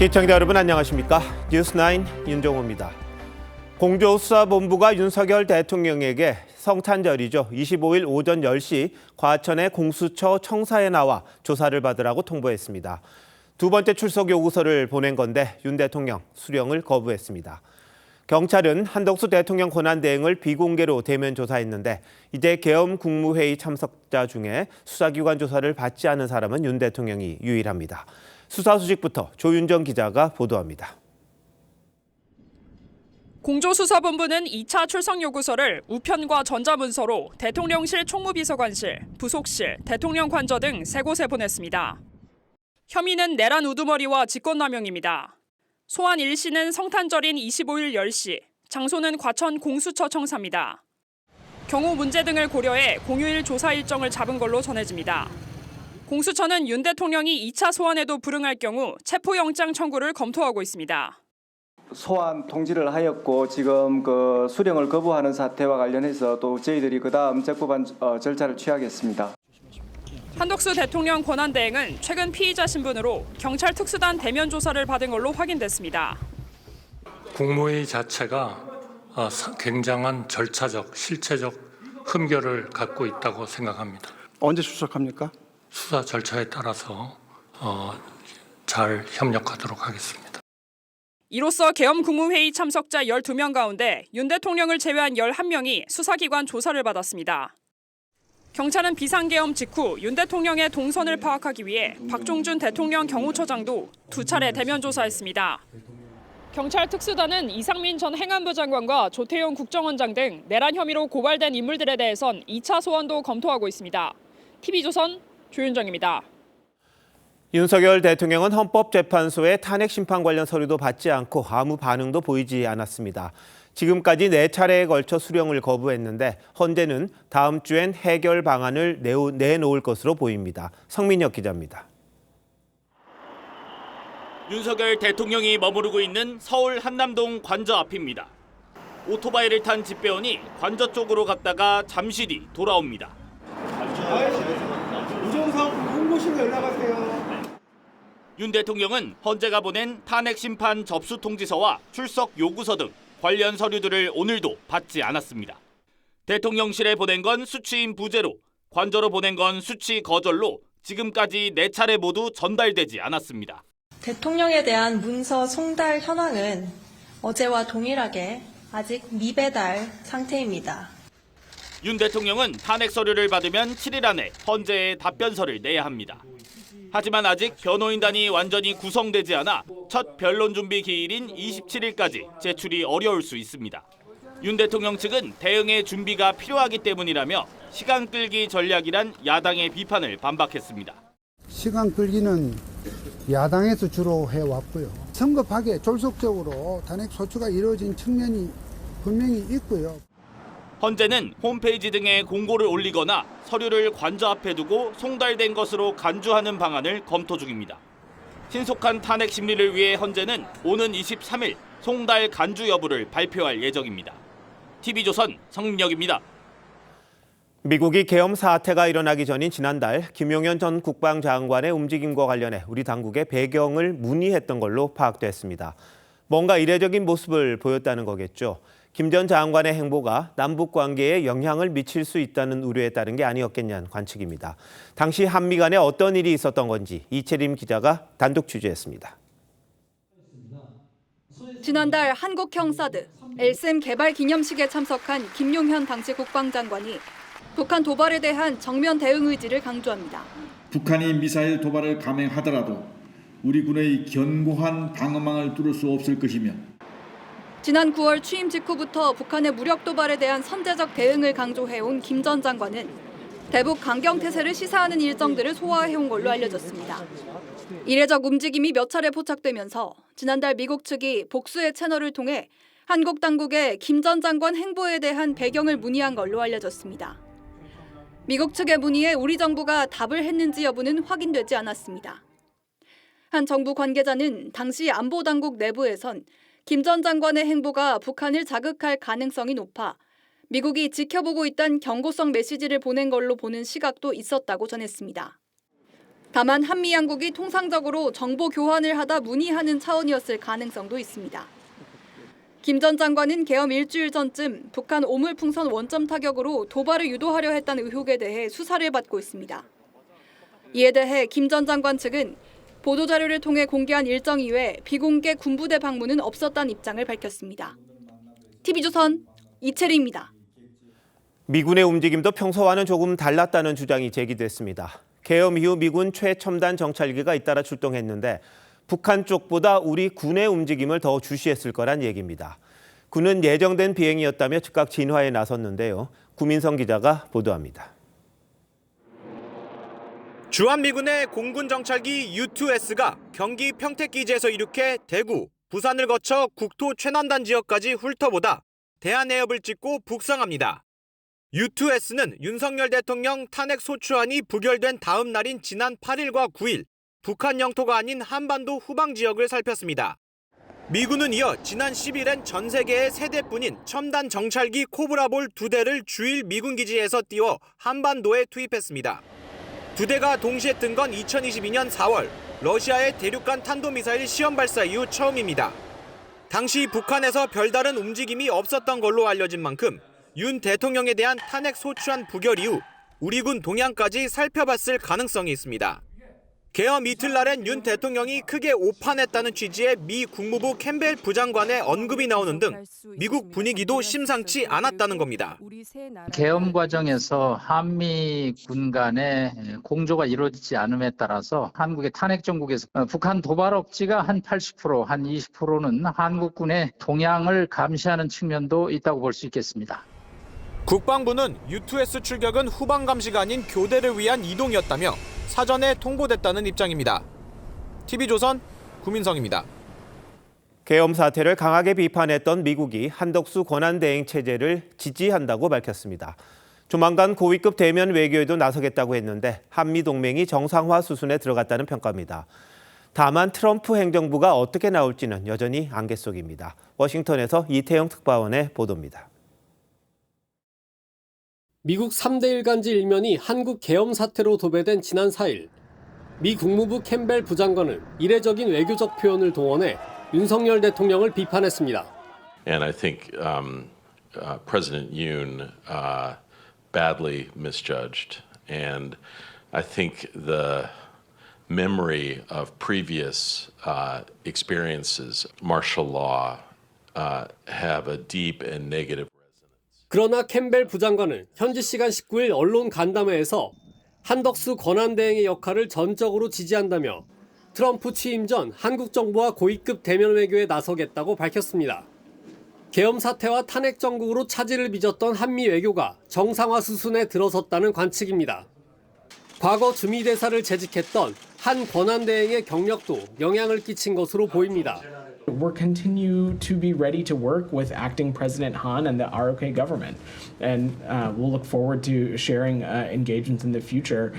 시청자 여러분 안녕하십니까? 뉴스9 윤종호입니다. 공조수사본부가 윤석열 대통령에게 성탄절이죠. 25일 오전 10시 과천의 공수처 청사에 나와 조사를 받으라고 통보했습니다. 두 번째 출석 요구서를 보낸 건데 윤 대통령 수령을 거부했습니다. 경찰은 한덕수 대통령 권한대행을 비공개로 대면 조사했는데 이제 계엄 국무회의 참석자 중에 수사기관 조사를 받지 않은 사람은 윤 대통령이 유일합니다. 수사 소식부터 조윤정 기자가 보도합니다. 공조수사본부는 2차 출석 요구서를 우편과 전자문서로 대통령실 총무비서관실, 부속실, 대통령 관저 등 3곳에 보냈습니다. 혐의는 내란 우두머리와 직권남용입니다. 소환 일시는 성탄절인 25일 10시, 장소는 과천 공수처 청사입니다. 경호 문제 등을 고려해 공휴일 조사 일정을 잡은 걸로 전해집니다. 공수처는 윤 대통령이 2차 소환에도 불응할 경우 체포영장 청구를 검토하고 있습니다. 소환 통지를 하였고 지금 수령을 거부하는 사태와 관련해서 또 저희들이 그다음 적법한 절차를 취하겠습니다. 한덕수 대통령 권한대행은 최근 피의자 신분으로 경찰 특수단 대면 조사를 받은 걸로 확인됐습니다. 국무회의 자체가 굉장한 절차적, 실체적 흠결을 갖고 있다고 생각합니다. 언제 출석합니까? 수사 절차에 따라서 잘 협력하도록 하겠습니다. 이로써 계엄 국무회의 참석자 12명 가운데 윤 대통령을 제외한 11명이 수사기관 조사를 받았습니다. 경찰은 비상계엄 직후 윤 대통령의 동선을 파악하기 위해 박종준 대통령 경호처장도 2차례 대면 조사했습니다. 경찰 특수단은 이상민 전 행안부 장관과 조태용 국정원장 등 내란 혐의로 고발된 인물들에 대해선 2차 소환도 검토하고 있습니다. TV조선 조윤정입니다. 윤석열 대통령은 헌법재판소의 탄핵 심판 관련 서류도 받지 않고 아무 반응도 보이지 않았습니다. 지금까지 4차례에 걸쳐 수령을 거부했는데 헌재는 다음 주엔 해결 방안을 내놓을 것으로 보입니다. 성민혁 기자입니다. 윤석열 대통령이 머무르고 있는 서울 한남동 관저 앞입니다. 오토바이를 탄 집배원이 관저 쪽으로 갔다가 잠시 뒤 돌아옵니다. 우정사업 홍보실로 연락하세요. 윤 대통령은 헌재가 보낸 탄핵 심판 접수 통지서와 출석 요구서 등 관련 서류들을 오늘도 받지 않았습니다. 대통령실에 보낸 건 수취인 부재로, 관저로 보낸 건 수취 거절로 지금까지 4차례 모두 전달되지 않았습니다. 대통령에 대한 문서 송달 현황은 어제와 동일하게 아직 미배달 상태입니다. 윤 대통령은 탄핵 서류를 받으면 7일 안에 헌재에 답변서를 내야 합니다. 하지만 아직 변호인단이 완전히 구성되지 않아 첫 변론 준비 기일인 27일까지 제출이 어려울 수 있습니다. 윤 대통령 측은 대응의 준비가 필요하기 때문이라며 시간 끌기 전략이란 야당의 비판을 반박했습니다. 시간 끌기는 야당에서 주로 해왔고요. 성급하게 졸속적으로 탄핵 소추가 이루어진 측면이 분명히 있고요. 헌재는 홈페이지 등에 공고를 올리거나 서류를 관저 앞에 두고 송달된 것으로 간주하는 방안을 검토 중입니다. 신속한 탄핵 심리를 위해 헌재는 오는 23일 송달 간주 여부를 발표할 예정입니다. TV조선 성민혁입니다. 미국이 계엄 사태가 일어나기 전인 지난달 김용현 전 국방장관의 움직임과 관련해 우리 당국에 배경을 문의했던 걸로 파악됐습니다. 뭔가 이례적인 모습을 보였다는 거겠죠. 김 전 장관의 행보가 남북 관계에 영향을 미칠 수 있다는 우려에 따른 게 아니었겠냐는 관측입니다. 당시 한미 간에 어떤 일이 있었던 건지 이채림 기자가 단독 취재했습니다. 지난달 한국형 사드 LSM 개발 기념식에 참석한 김용현 당시 국방장관이 북한 도발에 대한 정면 대응 의지를 강조합니다. 북한이 미사일 도발을 감행하더라도 우리 군의 견고한 방어망을 뚫을 수 없을 것이며 지난 9월 취임 직후부터 북한의 무력 도발에 대한 선제적 대응을 강조해온 김 전 장관은 대북 강경태세를 시사하는 일정들을 소화해온 걸로 알려졌습니다. 이례적 움직임이 몇 차례 포착되면서 지난달 미국 측이 복수의 채널을 통해 한국 당국에 김 전 장관 행보에 대한 배경을 문의한 걸로 알려졌습니다. 미국 측의 문의에 우리 정부가 답을 했는지 여부는 확인되지 않았습니다. 한 정부 관계자는 당시 안보당국 내부에선 김 전 장관의 행보가 북한을 자극할 가능성이 높아 미국이 지켜보고 있다는 경고성 메시지를 보낸 걸로 보는 시각도 있었다고 전했습니다. 다만 한미 양국이 통상적으로 정보 교환을 하다 문의하는 차원이었을 가능성도 있습니다. 김 전 장관은 계엄 일주일 전쯤 북한 오물풍선 원점 타격으로 도발을 유도하려 했다는 의혹에 대해 수사를 받고 있습니다. 이에 대해 김 전 장관 측은 보도자료를 통해 공개한 일정 이외 비공개 군부대 방문은 없었다는 입장을 밝혔습니다. TV조선 이채리입니다. 미군의 움직임도 평소와는 조금 달랐다는 주장이 제기됐습니다. 계엄 이후 미군 최첨단 정찰기가 잇따라 출동했는데 북한 쪽보다 우리 군의 움직임을 더 주시했을 거란 얘기입니다. 군은 예정된 비행이었다며 즉각 진화에 나섰는데요. 구민성 기자가 보도합니다. 주한미군의 공군 정찰기 U2S가 경기 평택기지에서 이륙해 대구, 부산을 거쳐 국토 최남단 지역까지 훑어보다 대한해협을 찍고 북상합니다. U2S는 윤석열 대통령 탄핵 소추안이 부결된 다음 날인 지난 8일과 9일 북한 영토가 아닌 한반도 후방 지역을 살폈습니다. 미군은 이어 지난 10일엔 전 세계의 세 대뿐인 첨단 정찰기 코브라볼 2대를 주일 미군 기지에서 띄워 한반도에 투입했습니다. 2대가 동시에 뜬 건 2022년 4월 러시아의 대륙간 탄도미사일 시험 발사 이후 처음입니다. 당시 북한에서 별다른 움직임이 없었던 걸로 알려진 만큼 윤 대통령에 대한 탄핵 소추안 부결 이후 우리 군 동향까지 살펴봤을 가능성이 있습니다. 계엄 이틀날엔 윤 대통령이 크게 오판했다는 취지의 미 국무부 캠벨 부장관의 언급이 나오는 등 미국 분위기도 심상치 않았다는 겁니다. 계엄 과정에서 한미 군 간의 공조가 이루어지지 않음에 따라서 한국의 탄핵 정국에서 북한 도발 억지가 한 80%, 한 20%는 한국군의 동향을 감시하는 측면도 있다고 볼 수 있겠습니다. 국방부는 U2S 출격은 후방 감시가 아닌 교대를 위한 이동이었다며 사전에 통보됐다는 입장입니다. TV조선 구민성입니다. 계엄 사태를 강하게 비판했던 미국이 한덕수 권한대행 체제를 지지한다고 밝혔습니다. 조만간 고위급 대면 외교에도 나서겠다고 했는데 한미 동맹이 정상화 수순에 들어갔다는 평가입니다. 다만 트럼프 행정부가 어떻게 나올지는 여전히 안개 속입니다. 워싱턴에서 이태영 특파원의 보도입니다. 미국 3대 일간지 일면이 한국 계엄 사태로 도배된 지난 4일, 미 국무부 캠벨 부장관은 이례적인 외교적 표현을 동원해 윤석열 대통령을 비판했습니다. And I think President Yoon badly misjudged, and I think the memory of previous experiences, martial law, have a deep and negative. 그러나 캠벨 부장관은 현지 시간 19일 언론 간담회에서 한덕수 권한대행의 역할을 전적으로 지지한다며 트럼프 취임 전 한국 정부와 고위급 대면 외교에 나서겠다고 밝혔습니다. 계엄 사태와 탄핵 정국으로 차질을 빚었던 한미 외교가 정상화 수순에 들어섰다는 관측입니다. 과거 주미대사를 재직했던 한 권한대행의 경력도 영향을 끼친 것으로 보입니다. We'll continue to be ready to work with acting President Han and the ROK government, and we'll look forward to sharing engagements in the future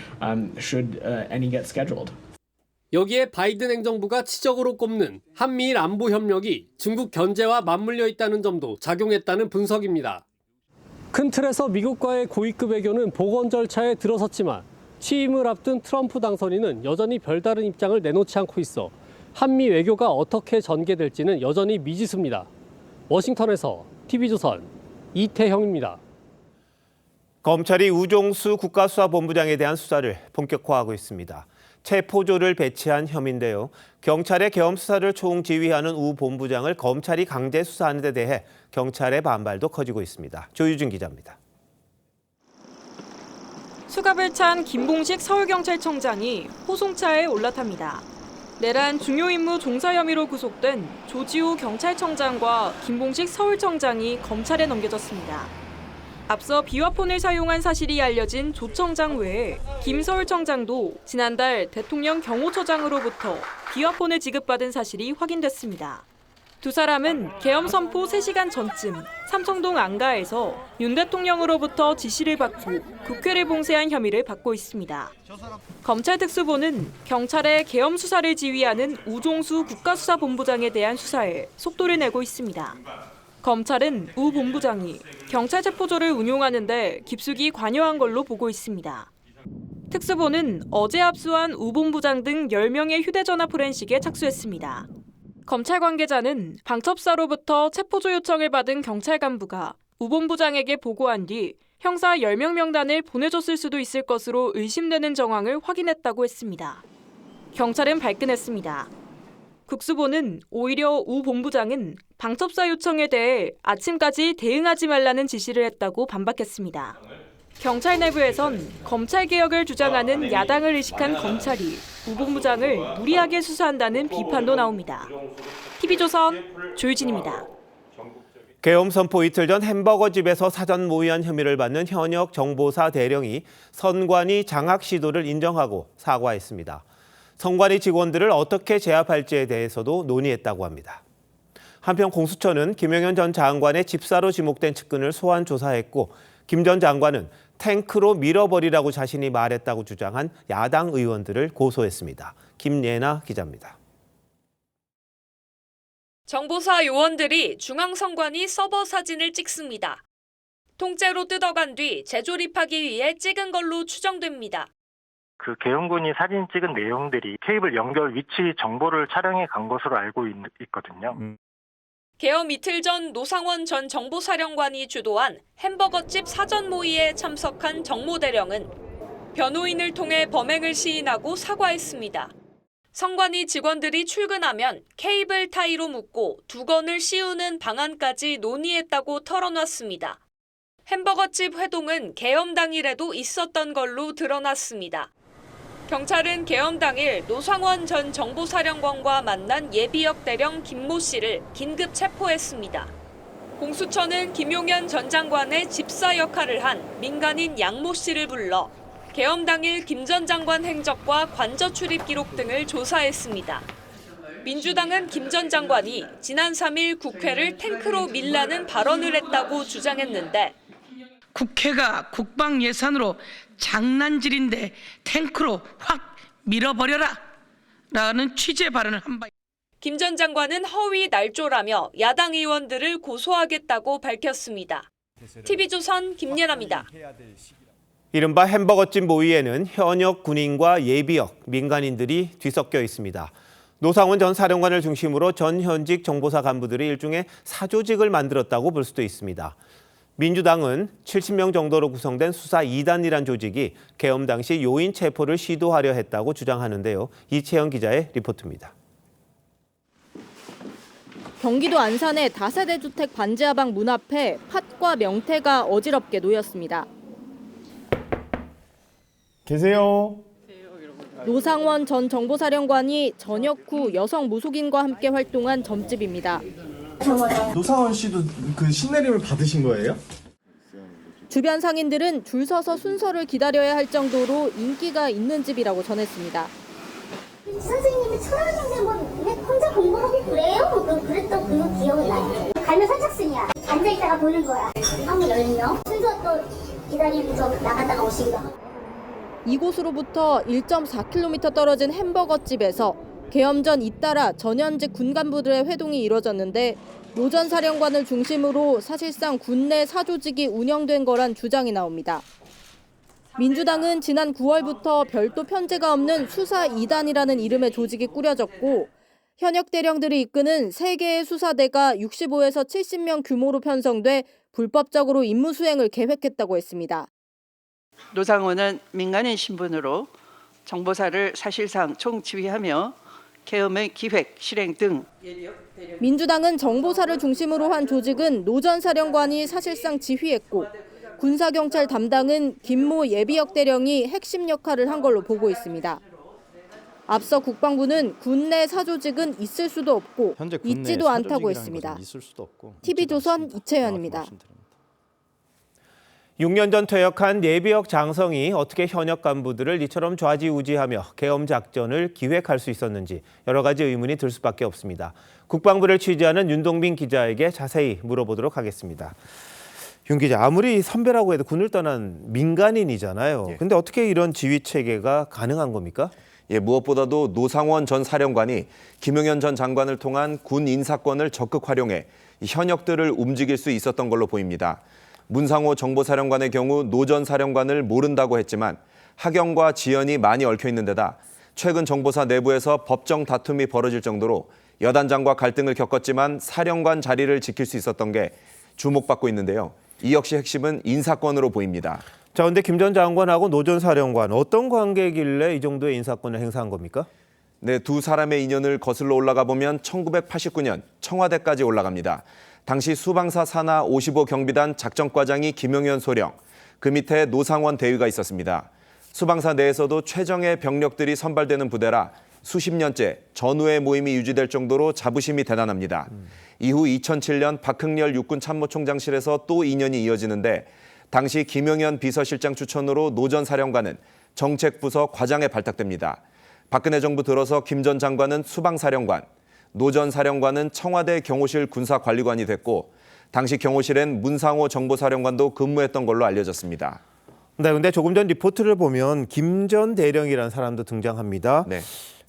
should any get scheduled. 여기에 바이든 행정부가 치적으로 꼽는 한미일 안보 협력이 중국 견제와 맞물려 있다는 점도 작용했다는 분석입니다. 큰 틀에서 미국과의 고위급 외교는 복원 절차에 들어섰지만 취임을 앞둔 트럼프 당선인은 여전히 별다른 입장을 내놓지 않고 있어 한미 외교가 어떻게 전개될지는 여전히 미지수입니다. 워싱턴에서 TV조선 이태형입니다. 검찰이 우종수 국가수사본부장에 대한 수사를 본격화하고 있습니다. 체포조를 배치한 혐의인데요. 경찰의 계엄 수사를 총지휘하는 우 본부장을 검찰이 강제 수사하는 데 대해 경찰의 반발도 커지고 있습니다. 조유진 기자입니다. 수갑을 찬 김봉식 서울경찰청장이 호송차에 올라탑니다. 내란 중요 임무 종사 혐의로 구속된 조지호 경찰청장과 김봉식 서울청장이 검찰에 넘겨졌습니다. 앞서 비화폰을 사용한 사실이 알려진 조 청장 외에 김 서울청장도 지난달 대통령 경호처장으로부터 비화폰을 지급받은 사실이 확인됐습니다. 두 사람은 계엄 선포 3시간 전쯤 삼청동 안가에서 윤 대통령으로부터 지시를 받고 국회를 봉쇄한 혐의를 받고 있습니다. 검찰 특수부는 경찰의 계엄 수사를 지휘하는 우종수 국가수사본부장에 대한 수사에 속도를 내고 있습니다. 검찰은 우 본부장이 경찰 체포조를 운용하는 데 깊숙이 관여한 걸로 보고 있습니다. 특수본은 어제 압수한 우 본부장 등 10명의 휴대전화 포렌식에 착수했습니다. 검찰 관계자는 방첩사로부터 체포조 요청을 받은 경찰 간부가 우 본부장에게 보고한 뒤 형사 10명 명단을 보내줬을 수도 있을 것으로 의심되는 정황을 확인했다고 했습니다. 경찰은 발끈했습니다. 국수본은 오히려 우 본부장은 방첩사 요청에 대해 아침까지 대응하지 말라는 지시를 했다고 반박했습니다. 경찰 내부에선 검찰 개혁을 주장하는 야당을 의식한 검찰이 우 본부장을 무리하게 수사한다는 비판도 나옵니다. TV조선 조유진입니다. 계엄 선포 이틀 전 햄버거집에서 사전 모의한 혐의를 받는 현역 정보사 대령이 선관위 장악 시도를 인정하고 사과했습니다. 선관위 직원들을 어떻게 제압할지에 대해서도 논의했다고 합니다. 한편 공수처는 김용현 전 장관의 집사로 지목된 측근을 소환 조사했고 김 전 장관은 탱크로 밀어버리라고 자신이 말했다고 주장한 야당 의원들을 고소했습니다. 김예나 기자입니다. 정보사 요원들이 중앙선관위 서버 사진을 찍습니다. 통째로 뜯어간 뒤 재조립하기 위해 찍은 걸로 추정됩니다. 그 계엄군이 사진 찍은 내용들이 케이블 연결 위치 정보를 촬영해 간 것으로 알고 있거든요. 계엄 이틀 전 노상원 전 정보사령관이 주도한 햄버거집 사전 모의에 참석한 정모대령은 변호인을 통해 범행을 시인하고 사과했습니다. 선관위 직원들이 출근하면 케이블 타이로 묶고 두건을 씌우는 방안까지 논의했다고 털어놨습니다. 햄버거집 회동은 계엄 당일에도 있었던 걸로 드러났습니다. 경찰은 계엄 당일 노상원 전 정보사령관과 만난 예비역 대령 김모 씨를 긴급 체포했습니다. 공수처는 김용현 전 장관의 집사 역할을 한 민간인 양모 씨를 불러 계엄 당일 김 전 장관 행적과 관저 출입 기록 등을 조사했습니다. 민주당은 김 전 장관이 지난 3일 국회를 탱크로 밀라는 발언을 했다고 주장했는데 국회가 국방 예산으로 장난질인데 탱크로 확 밀어버려라 라는 취지의 발언을 한 바. 김 전 장관은 허위 날조라며 야당 의원들을 고소하겠다고 밝혔습니다. TV조선 김예나입니다. 이른바 햄버거집 모의에는 현역 군인과 예비역, 민간인들이 뒤섞여 있습니다. 노상원 전 사령관을 중심으로 전 현직 정보사 간부들이 일종의 사조직을 만들었다고 볼 수도 있습니다. 민주당은 70명 정도로 구성된 수사 2단이란 조직이 계엄 당시 요인 체포를 시도하려 했다고 주장하는데요. 이채영 기자의 리포트입니다. 경기도 안산의 다세대 주택 반지하방 문 앞에 팥과 명태가 어지럽게 놓였습니다. 계세요. 노상원 전 정보사령관이 전역 후 여성 무속인과 함께 활동한 점집입니다. 노상원 씨도 그 신내림을 받으신 거예요? 주변 상인들은 줄 서서 순서를 기다려야 할 정도로 인기가 있는 집이라고 전했습니다. 선생님이 철학인데 뭐 혼자 공부하고 그래요? 그랬던 그 기억이 나요. 가면 선착순이야. 앉아있다가 보는 거야. 한번 열면 순서 또 기다리면서 나갔다가 오시기도 하고. 이곳으로부터 1.4km 떨어진 햄버거집에서 계엄 전 잇따라 전현직 군 간부들의 회동이 이뤄졌는데 노 전 사령관을 중심으로 사실상 군내 사조직이 운영된 거란 주장이 나옵니다. 민주당은 지난 9월부터 별도 편제가 없는 수사 2단이라는 이름의 조직이 꾸려졌고 현역 대령들이 이끄는 3개의 수사대가 65에서 70명 규모로 편성돼 불법적으로 임무 수행을 계획했다고 했습니다. 노상원은 민간인 신분으로 정보사를 사실상 총지휘하며 계엄의 기획, 실행 등. 민주당은 정보사를 중심으로 한 조직은 노 전 사령관이 사실상 지휘했고 군사경찰 담당은 김모 예비역 대령이 핵심 역할을 한 걸로 보고 있습니다. 앞서 국방부는 군내 사조직은 있을 수도 없고 있지도 않다고 했습니다. TV조선 이채연입니다. 6년 전 퇴역한 예비역 장성이 어떻게 현역 간부들을 이처럼 좌지우지하며 계엄 작전을 기획할 수 있었는지 여러 가지 의문이 들 수밖에 없습니다. 국방부를 취재하는 윤동빈 기자에게 자세히 물어보도록 하겠습니다. 윤 기자, 아무리 선배라고 해도 군을 떠난 민간인이잖아요. 근데 어떻게 이런 지휘 체계가 가능한 겁니까? 무엇보다도 노상원 전 사령관이 김용현 전 장관을 통한 군 인사권을 적극 활용해 현역들을 움직일 수 있었던 걸로 보입니다. 문상호 정보사령관의 경우 노 전 사령관을 모른다고 했지만 학연과 지연이 많이 얽혀 있는 데다 최근 정보사 내부에서 법정 다툼이 벌어질 정도로 여단장과 갈등을 겪었지만 사령관 자리를 지킬 수 있었던 게 주목받고 있는데요. 이 역시 핵심은 인사권으로 보입니다. 자, 근데 김 전 장관하고 노 전 사령관 어떤 관계길래 이 정도의 인사권을 행사한 겁니까? 네, 두 사람의 인연을 거슬러 올라가 보면 1989년 청와대까지 올라갑니다. 당시 수방사 산하 55 경비단 작전과장이 김용현 소령, 그 밑에 노상원 대위가 있었습니다. 수방사 내에서도 최정예 병력들이 선발되는 부대라 수십 년째 전우회 모임이 유지될 정도로 자부심이 대단합니다. 이후 2007년 박흥렬 육군 참모총장실에서 또 인연이 이어지는데 당시 김용현 비서실장 추천으로 노 전 사령관은 정책부서 과장에 발탁됩니다. 박근혜 정부 들어서 김 전 장관은 수방사령관, 노 전 사령관은 청와대 경호실 군사관리관이 됐고 당시 경호실엔 문상호 정보사령관도 근무했던 걸로 알려졌습니다. 네, 근데 조금 전 리포트를 보면 김 전 대령이라는 사람도 등장합니다. 네.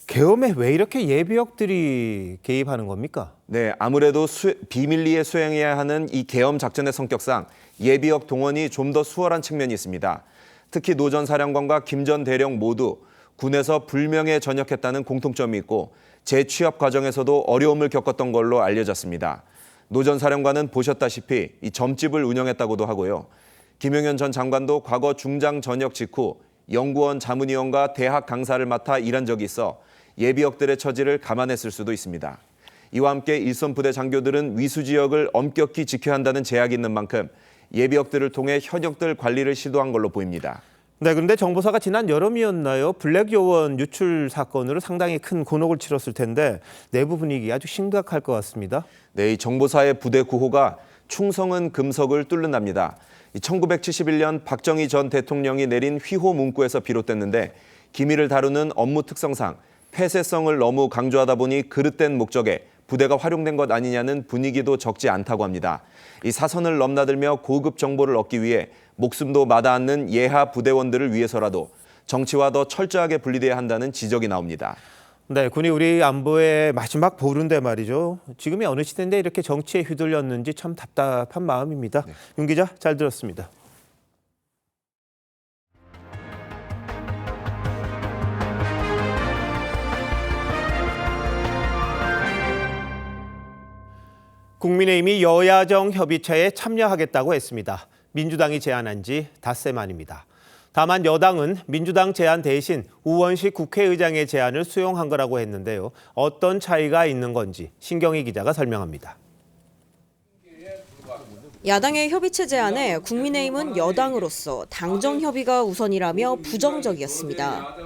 계엄에 왜 이렇게 예비역들이 개입하는 겁니까? 네, 아무래도 비밀리에 수행해야 하는 이 계엄 작전의 성격상 예비역 동원이 좀 더 수월한 측면이 있습니다. 특히 노 전 사령관과 김 전 대령 모두 군에서 불명예 전역했다는 공통점이 있고 재취업 과정에서도 어려움을 겪었던 걸로 알려졌습니다. 노 전 사령관은 보셨다시피 이 점집을 운영했다고도 하고요. 김용현 전 장관도 과거 중장 전역 직후 연구원 자문위원과 대학 강사를 맡아 일한 적이 있어 예비역들의 처지를 감안했을 수도 있습니다. 이와 함께 일선 부대 장교들은 위수 지역을 엄격히 지켜야 한다는 제약이 있는 만큼 예비역들을 통해 현역들 관리를 시도한 걸로 보입니다. 네, 그런데 정보사가 지난 여름이었나요? 블랙 요원 유출 사건으로 상당히 큰 곤혹을 치렀을 텐데 내부 분위기 아주 심각할 것 같습니다. 네, 이 정보사의 부대 구호가 충성은 금석을 뚫는답니다. 1971년 박정희 전 대통령이 내린 휘호 문구에서 비롯됐는데 기밀을 다루는 업무 특성상 폐쇄성을 너무 강조하다 보니 그릇된 목적에 부대가 활용된 것 아니냐는 분위기도 적지 않다고 합니다. 이 사선을 넘나들며 고급 정보를 얻기 위해 목숨도 마다 않는 예하 부대원들을 위해서라도 정치와 더 철저하게 분리돼야 한다는 지적이 나옵니다. 네, 군이 우리 안보의 마지막 보루인데 말이죠. 지금이 어느 시대인데 이렇게 정치에 휘둘렸는지 참 답답한 마음입니다. 네. 윤 기자, 잘 들었습니다. 국민의힘이 여야정 협의체에 참여하겠다고 했습니다. 민주당이 제안한 지 닷새 만입니다. 다만 여당은 민주당 제안 대신 우원식 국회의장의 제안을 수용한 거라고 했는데요. 어떤 차이가 있는 건지 신경희 기자가 설명합니다. 야당의 협의체 제안에 국민의힘은 여당으로서 당정 협의가 우선이라며 부정적이었습니다.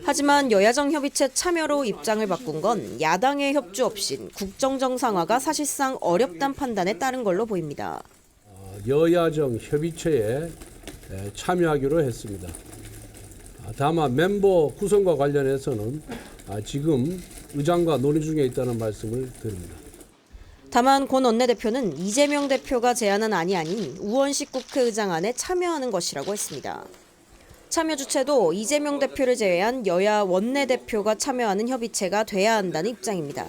하지만 여야정 협의체 참여로 입장을 바꾼 건 야당의 협조 없인 국정 정상화가 사실상 어렵다는 판단에 따른 걸로 보입니다. 여야정 협의체에 참여하기로 했습니다. 다만 멤버 구성과 관련해서는 지금 의장과 논의 중에 있다는 말씀을 드립니다. 다만 권 원내대표는 이재명 대표가 제안한 안이 아닌 우원식 국회의장 안에 참여하는 것이라고 했습니다. 참여 주체도 이재명 대표를 제외한 여야 원내대표가 참여하는 협의체가 돼야 한다는 입장입니다.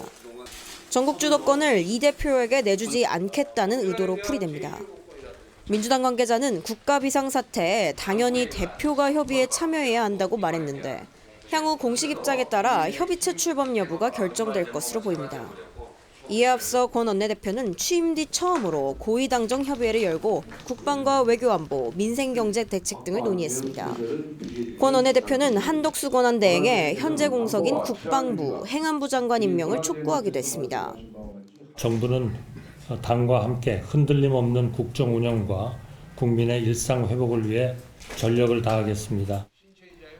전국 주도권을 이 대표에게 내주지 않겠다는 의도로 풀이됩니다. 민주당 관계자는 국가 비상사태에 당연히 대표가 협의에 참여해야 한다고 말했는데 향후 공식 입장에 따라 협의체 출범 여부가 결정될 것으로 보입니다. 이에 앞서 권 원내대표는 취임 뒤 처음으로 고위당정 협의회를 열고 국방과 외교안보, 민생경제 대책 등을 논의했습니다. 권 원내대표는 한덕수 권한대행에 현재 공석인 국방부, 행안부 장관 임명을 촉구하기도 했습니다. 정부는 당과 함께 흔들림 없는 국정 운영과 국민의 일상 회복을 위해 전력을 다하겠습니다.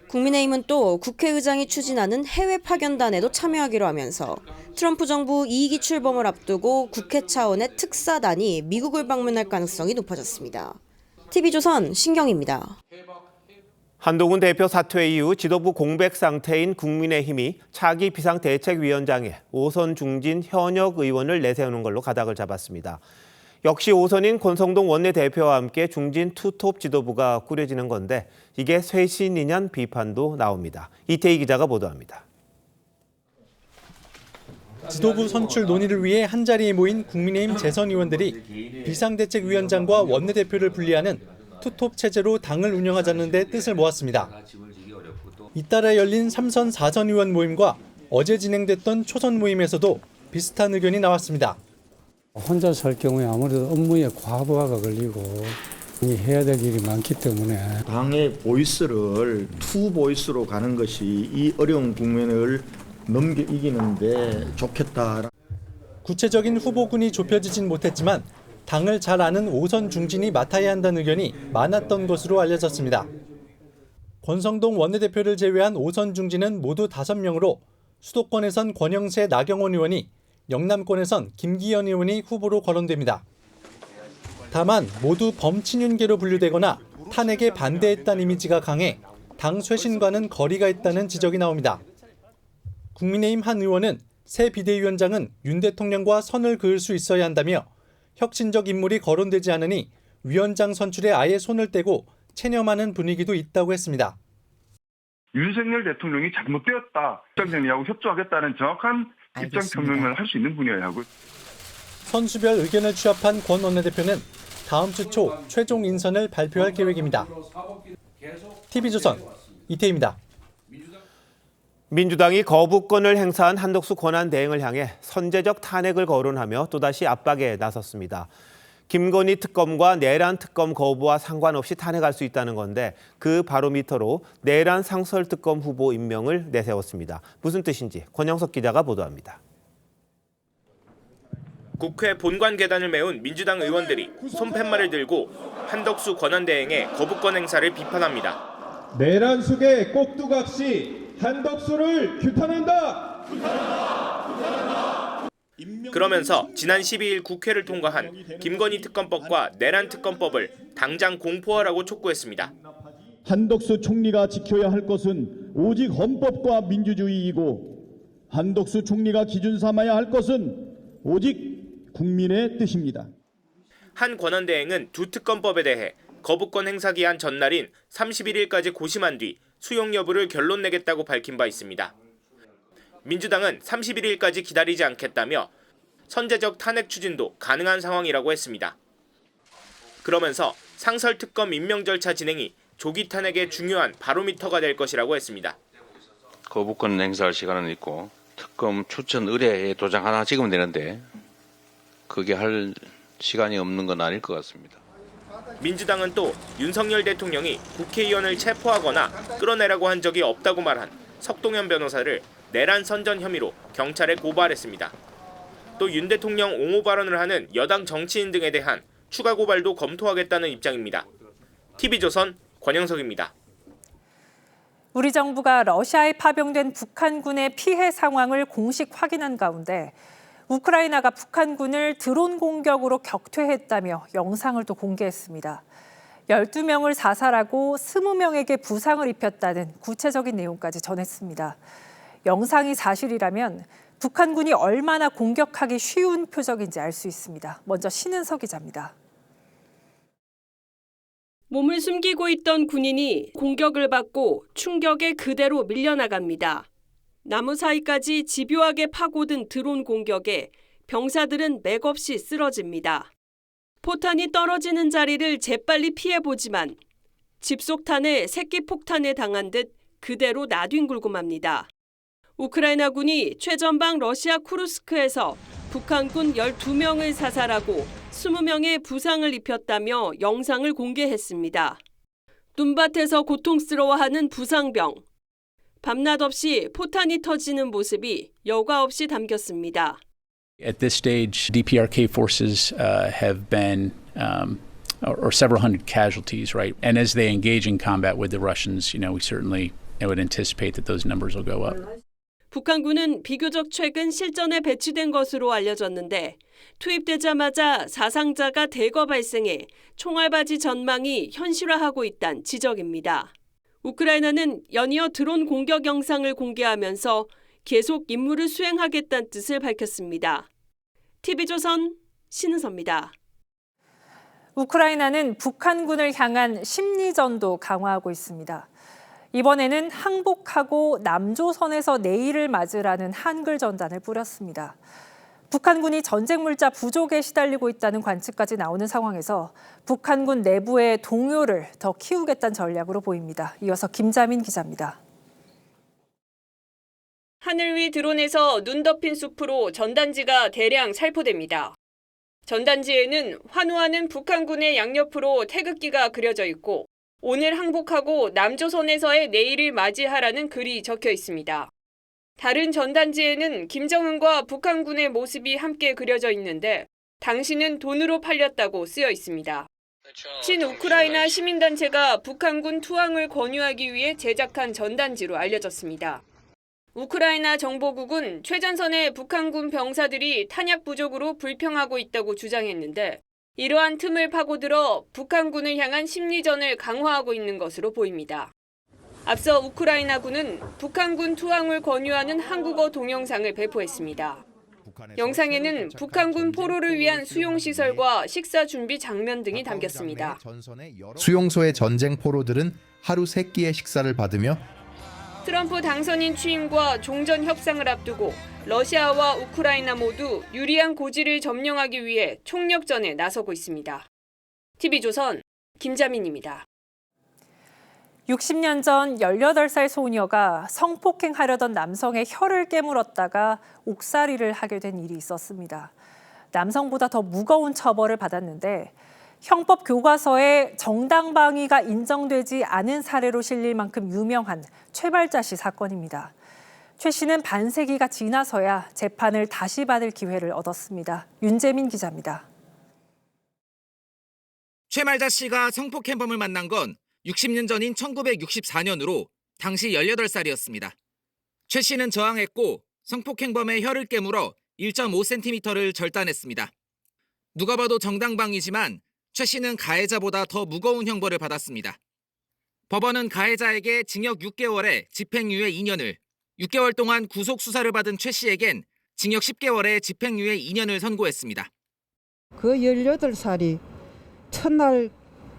국민의힘은 또 국회의장이 추진하는 해외 파견단에도 참여하기로 하면서 트럼프 정부 2기 출범을 앞두고 국회 차원의 특사단이 미국을 방문할 가능성이 높아졌습니다. TV조선 신경입니다. 한동훈 대표 사퇴 이후 지도부 공백 상태인 국민의힘이 차기 비상대책위원장에 5선 중진 현역 의원을 내세우는 걸로 가닥을 잡았습니다. 역시 5선인 권성동 원내대표와 함께 중진 투톱 지도부가 꾸려지는 건데 이게 쇄신이냐는 비판도 나옵니다. 이태희 기자가 보도합니다. 지도부 선출 논의를 위해 한자리에 모인 국민의힘 재선 의원들이 비상대책위원장과 원내대표를 분리하는 투톱 체제로 당을 운영하자는 데 뜻을 모았습니다. 잇따라 열린 3선 4선 의원 모임과 어제 진행됐던 초선 모임에서도 비슷한 의견이 나왔습니다. 혼자 살 경우에 아무래도 업무에 과부하가 걸리고 해야 될 일이 많기 때문에 당의 보이스를 투 보이스로 가는 것이 이 어려운 국면을 넘겨 이기는데 좋겠다. 구체적인 후보군이 좁혀지진 못했지만 당을 잘 아는 5선 중진이 맡아야 한다는 의견이 많았던 것으로 알려졌습니다. 권성동 원내대표를 제외한 5선 중진은 모두 5명으로 수도권에선 권영세, 나경원 의원이, 영남권에선 김기현 의원이 후보로 거론됩니다. 다만 모두 범친윤계로 분류되거나 탄핵에 반대했다는 이미지가 강해 당 쇄신과는 거리가 있다는 지적이 나옵니다. 국민의힘 한 의원은 새 비대위원장은 윤 대통령과 선을 그을 수 있어야 한다며 혁신적 인물이 거론되지 않으니 위원장 선출에 아예 손을 떼고 체념하는 분위기도 있다고 했습니다. 윤석열 대통령이 잘못되었다. 입장 정리하고 협조하겠다는 정확한 입장 표명을 할 수 있는 분이어야 하고. 선수별 의견을 취합한 권 원내대표는 다음 주 초 최종 인선을 발표할 계획입니다. TV조선 이태희입니다. 민주당이 거부권을 행사한 한덕수 권한대행을 향해 선제적 탄핵을 거론하며 또다시 압박에 나섰습니다. 김건희 특검과 내란 특검 거부와 상관없이 탄핵할 수 있다는 건데 그 바로미터로 내란 상설특검 후보 임명을 내세웠습니다. 무슨 뜻인지 권영석 기자가 보도합니다. 국회 본관 계단을 메운 민주당 의원들이 손팻말을 들고 한덕수 권한대행의 거부권 행사를 비판합니다. 내란 속의 꼭두각시 한덕수를 규탄한다. 그러면서 지난 12일 국회를 통과한 김건희 특검법과 내란 특검법을 당장 공포하라고 촉구했습니다. 한덕수 총리가 지켜야 할 것은 오직 헌법과 민주주의이고 한덕수 총리가 기준 삼아야 할 것은 오직 국민의 뜻입니다. 한 권한대행은 두 특검법에 대해 거부권 행사 기한 전날인 31일까지 고심한 뒤 수용 여부를 결론 내겠다고 밝힌 바 있습니다. 민주당은 31일까지 기다리지 않겠다며 선제적 탄핵 추진도 가능한 상황이라고 했습니다. 그러면서 상설특검 임명 절차 진행이 조기 탄핵의 중요한 바로미터가 될 것이라고 했습니다. 거부권 행사할 시간은 있고 특검 추천 의뢰에 도장 하나 찍으면 되는데 그게 할 시간이 없는 건 아닐 것 같습니다. 민주당은 또 윤석열 대통령이 국회의원을 체포하거나 끌어내라고 한 적이 없다고 말한 석동현 변호사를 내란 선전 혐의로 경찰에 고발했습니다. 또 윤 대통령 옹호 발언을 하는 여당 정치인 등에 대한 추가 고발도 검토하겠다는 입장입니다. TV조선 권영석입니다. 우리 정부가 러시아에 파병된 북한군의 피해 상황을 공식 확인한 가운데 우크라이나가 북한군을 드론 공격으로 격퇴했다며 영상을 또 공개했습니다. 12명을 사살하고 20명에게 부상을 입혔다는 구체적인 내용까지 전했습니다. 영상이 사실이라면 북한군이 얼마나 공격하기 쉬운 표적인지 알 수 있습니다. 먼저 신은석 기자입니다. 몸을 숨기고 있던 군인이 공격을 받고 충격에 그대로 밀려나갑니다. 나무 사이까지 집요하게 파고든 드론 공격에 병사들은 맥없이 쓰러집니다. 포탄이 떨어지는 자리를 재빨리 피해보지만 집속탄에 새끼 폭탄에 당한 듯 그대로 나뒹굴고 맙니다. 우크라이나군이 최전방 러시아 쿠르스크에서 북한군 12명을 사살하고 20명의 부상을 입혔다며 영상을 공개했습니다. 눈밭에서 고통스러워하는 부상병. 밤낮 없이 포탄이 터지는 모습이 여과 없이 담겼습니다. At this stage, DPRK forces have been or several hundred casualties, right? And as they engage in combat with the Russians, we certainly would anticipate that those numbers will go up. 북한군은 비교적 최근 실전에 배치된 것으로 알려졌는데 투입되자마자 사상자가 대거 발생해 총알바지 전망이 현실화하고 있다는 지적입니다. 우크라이나는 연이어 드론 공격 영상을 공개하면서 계속 임무를 수행하겠다는 뜻을 밝혔습니다. TV조선 신은서입니다. 우크라이나는 북한군을 향한 심리전도 강화하고 있습니다. 이번에는 항복하고 남조선에서 내일을 맞으라는 한글 전단을 뿌렸습니다. 북한군이 전쟁 물자 부족에 시달리고 있다는 관측까지 나오는 상황에서 북한군 내부의 동요를 더 키우겠다는 전략으로 보입니다. 이어서 김자민 기자입니다. 하늘 위 드론에서 눈 덮인 숲으로 전단지가 대량 살포됩니다. 전단지에는 환호하는 북한군의 양옆으로 태극기가 그려져 있고 오늘 항복하고 남조선에서의 내일을 맞이하라는 글이 적혀 있습니다. 다른 전단지에는 김정은과 북한군의 모습이 함께 그려져 있는데 당신은 돈으로 팔렸다고 쓰여 있습니다. 친우크라이나 시민단체가 북한군 투항을 권유하기 위해 제작한 전단지로 알려졌습니다. 우크라이나 정보국은 최전선의 북한군 병사들이 탄약 부족으로 불평하고 있다고 주장했는데 이러한 틈을 파고들어 북한군을 향한 심리전을 강화하고 있는 것으로 보입니다. 앞서 우크라이나군은 북한군 투항을 권유하는 한국어 동영상을 배포했습니다. 영상에는 북한군 포로를 위한 수용시설과 식사 준비 장면 등이 담겼습니다. 수용소의 전쟁 포로들은 하루 3끼의 식사를 받으며 트럼프 당선인 취임과 종전 협상을 앞두고 러시아와 우크라이나 모두 유리한 고지를 점령하기 위해 총력전에 나서고 있습니다. TV조선 김자민입니다. 60년 전 18살 소녀가 성폭행하려던 남성의 혀를 깨물었다가 옥살이를 하게 된 일이 있었습니다. 남성보다 더 무거운 처벌을 받았는데 형법 교과서에 정당방위가 인정되지 않은 사례로 실릴 만큼 유명한 최발자 씨 사건입니다. 최 씨는 반세기가 지나서야 재판을 다시 받을 기회를 얻었습니다. 윤재민 기자입니다. 최발자 씨가 성폭행범을 만난 건 60년 전인 1964년으로 당시 18살이었습니다. 최 씨는 저항했고 성폭행범의 혀를 깨물어 1.5cm를 절단했습니다. 누가 봐도 정당방위지만 최 씨는 가해자보다 더 무거운 형벌을 받았습니다. 법원은 가해자에게 징역 6개월에 집행유예 2년을, 6개월 동안 구속 수사를 받은 최 씨에겐 징역 10개월에 집행유예 2년을 선고했습니다. 그 18살이 첫날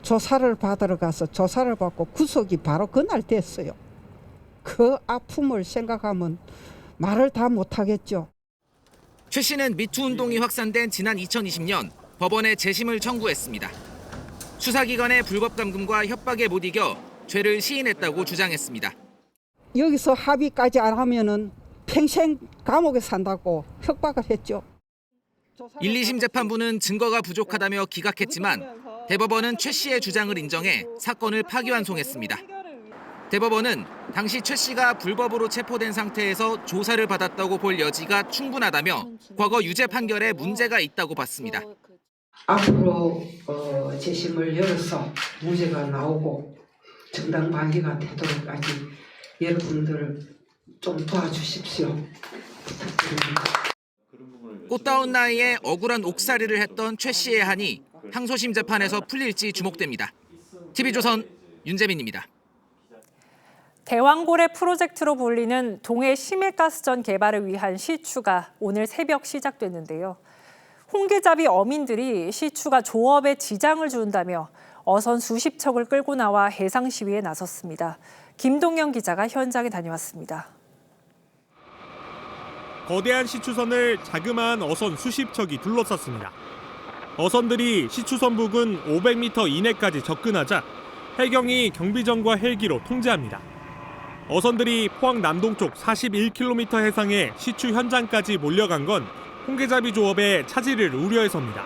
조사를 받으러 가서 조사를 받고 구속이 바로 그날 됐어요. 그 아픔을 생각하면 말을 다 못하겠죠. 최 씨는 미투 운동이 확산된 지난 2020년 법원에 재심을 청구했습니다. 수사기관의 불법 감금과 협박에 못 이겨 죄를 시인했다고 주장했습니다. 여기서 합의까지 안 하면은 평생 감옥에 산다고 협박을 했죠. 1, 2심 재판부는 증거가 부족하다며 기각했지만 대법원은 최 씨의 주장을 인정해 사건을 파기환송했습니다. 대법원은 당시 최 씨가 불법으로 체포된 상태에서 조사를 받았다고 볼 여지가 충분하다며 과거 유죄 판결에 문제가 있다고 봤습니다. 앞으로 재심을 열어서 무죄가 나오고 정당방위가 되도록까지 여러분들 좀 도와주십시오. 부탁드립니다. 꽃다운 나이에 억울한 옥살이를 했던 최 씨의 한이 항소심 재판에서 풀릴지 주목됩니다. TV조선 윤재민입니다. 대왕고래 프로젝트로 불리는 동해 심해가스전 개발을 위한 시추가 오늘 새벽 시작됐는데요. 홍게잡이 어민들이 시추가 조업에 지장을 준다며 어선 수십 척을 끌고 나와 해상 시위에 나섰습니다. 김동영 기자가 현장에 다녀왔습니다. 거대한 시추선을 자그마한 어선 수십 척이 둘러쌌습니다. 어선들이 시추선 부근 500m 이내까지 접근하자 해경이 경비정과 헬기로 통제합니다. 어선들이 포항 남동쪽 41km 해상의 시추 현장까지 몰려간 건 홍게잡이 조업의 차질을 우려해서입니다.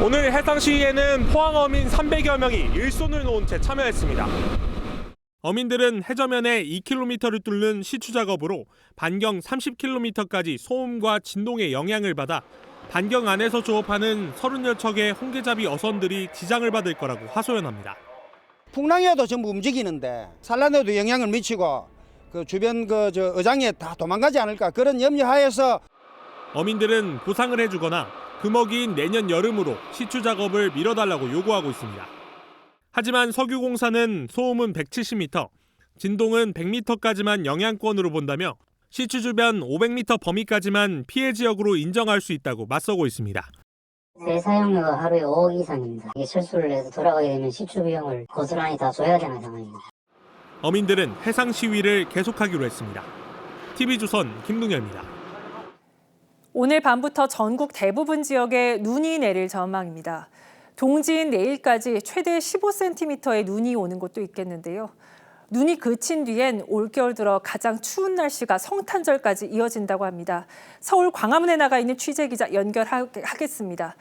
오늘 해상 시위에는 포항 어민 300여 명이 일손을 놓은 채 참여했습니다. 어민들은 해저면에 2km를 뚫는 시추 작업으로 반경 30km까지 소음과 진동의 영향을 받아 반경 안에서 조업하는 30여 척의 홍게잡이 어선들이 지장을 받을 거라고 하소연합니다. 풍랑에도 전부 움직이는데 산란에도 영향을 미치고 그 주변 어장에 다 도망가지 않을까 그런 염려하에서 어민들은 보상을 해주거나 금어기인 내년 여름으로 시추 작업을 미뤄달라고 요구하고 있습니다. 하지만 석유공사는 소음은 170m, 진동은 100m까지만 영향권으로 본다며 시추 주변 500m 범위까지만 피해 지역으로 인정할 수 있다고 맞서고 있습니다. 새 사용료가 하루에 5억 이상입니다. 이게 철수를 해서 돌아가게 되면 시추 비용을 고스란히 다 줘야 되는 상황입니다. 어민들은 해상 시위를 계속하기로 했습니다. TV조선 김동현입니다. 오늘 밤부터 전국 대부분 지역에 눈이 내릴 전망입니다. 동지인 내일까지 최대 15cm의 눈이 오는 곳도 있겠는데요. 눈이 그친 뒤엔 올겨울 들어 가장 추운 날씨가 성탄절까지 이어진다고 합니다. 서울 광화문에 나가 있는 취재기자 연결하겠습니다.